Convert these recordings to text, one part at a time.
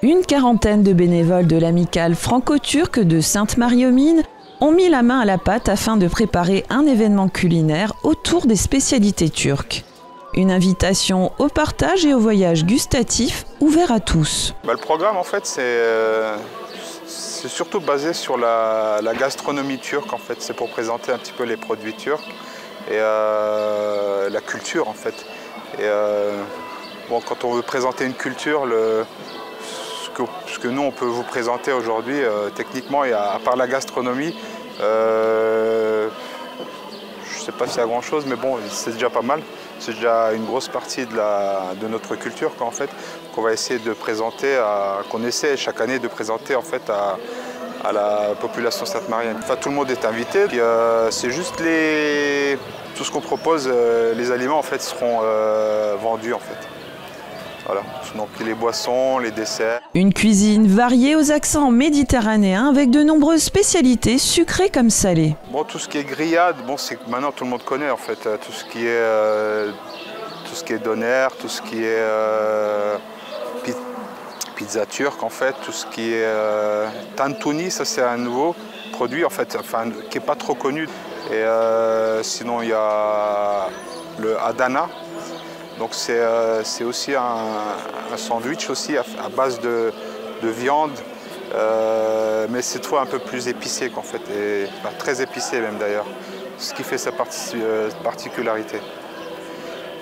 Une quarantaine de bénévoles de l'amicale franco-turque de Sainte-Marie-aux-Mines ont mis la main à la pâte afin de préparer un événement culinaire autour des spécialités turques. Une invitation au partage et au voyage gustatif ouvert à tous. Le programme, en fait, c'est surtout basé sur la gastronomie turque. En fait, c'est pour présenter un petit peu les produits turcs et la culture, en fait. Et bon, quand on veut présenter une culture, ce que nous on peut vous présenter aujourd'hui, techniquement, et à part la gastronomie, je ne sais pas s'il y a grand chose, mais bon, c'est déjà pas mal. C'est déjà une grosse partie de notre culture, en fait, qu'on va essayer de présenter, qu'on essaie chaque année de présenter en fait à la population sainte-marienne. Enfin, tout le monde est invité. C'est juste tout ce qu'on propose, les aliments en fait seront vendus en fait. Voilà, donc les boissons, les desserts. Une cuisine variée aux accents méditerranéens avec de nombreuses spécialités sucrées comme salées. Bon, tout ce qui est grillade, bon, maintenant tout le monde connaît en fait. Tout ce qui est doner, tout ce qui est pizza turque en fait, tout ce qui est tantuni, ça c'est un nouveau produit en fait, enfin, qui n'est pas trop connu. Et sinon il y a le Adana. Donc c'est aussi un sandwich aussi à base de viande, mais cette fois un peu plus épicé qu'en fait, et enfin, très épicé même d'ailleurs, ce qui fait sa particularité.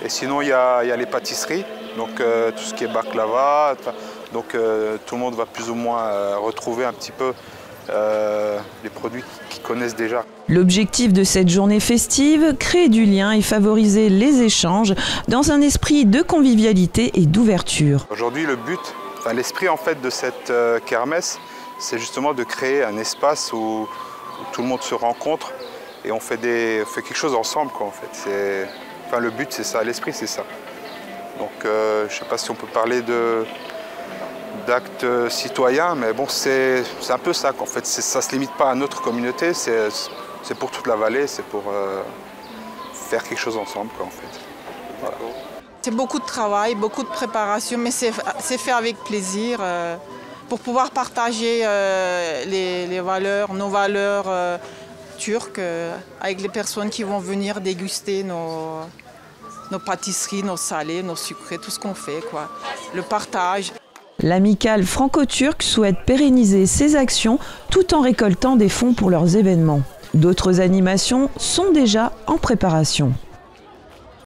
Et sinon il y a les pâtisseries, donc tout ce qui est baklava, donc tout le monde va plus ou moins retrouver un petit peu les produits qu'ils connaissent déjà. L'objectif de cette journée festive, créer du lien et favoriser les échanges dans un esprit de convivialité et d'ouverture. Aujourd'hui, le but, enfin, l'esprit en fait de cette kermesse, c'est justement de créer un espace où tout le monde se rencontre et on fait quelque chose ensemble, quoi, en fait. Enfin, le but, c'est ça, l'esprit, c'est ça. Donc, je ne sais pas si on peut parler d'actes citoyens, mais bon, c'est un peu ça qu'en fait, ça ne se limite pas à notre communauté, c'est pour toute la vallée, c'est pour faire quelque chose ensemble, quoi, en fait. Voilà. C'est beaucoup de travail, beaucoup de préparation, mais c'est fait avec plaisir pour pouvoir partager les valeurs, nos valeurs turques avec les personnes qui vont venir déguster nos pâtisseries, nos salés, nos sucrés, tout ce qu'on fait, quoi. Le partage. L'amicale franco-turque souhaite pérenniser ses actions tout en récoltant des fonds pour leurs événements. D'autres animations sont déjà en préparation.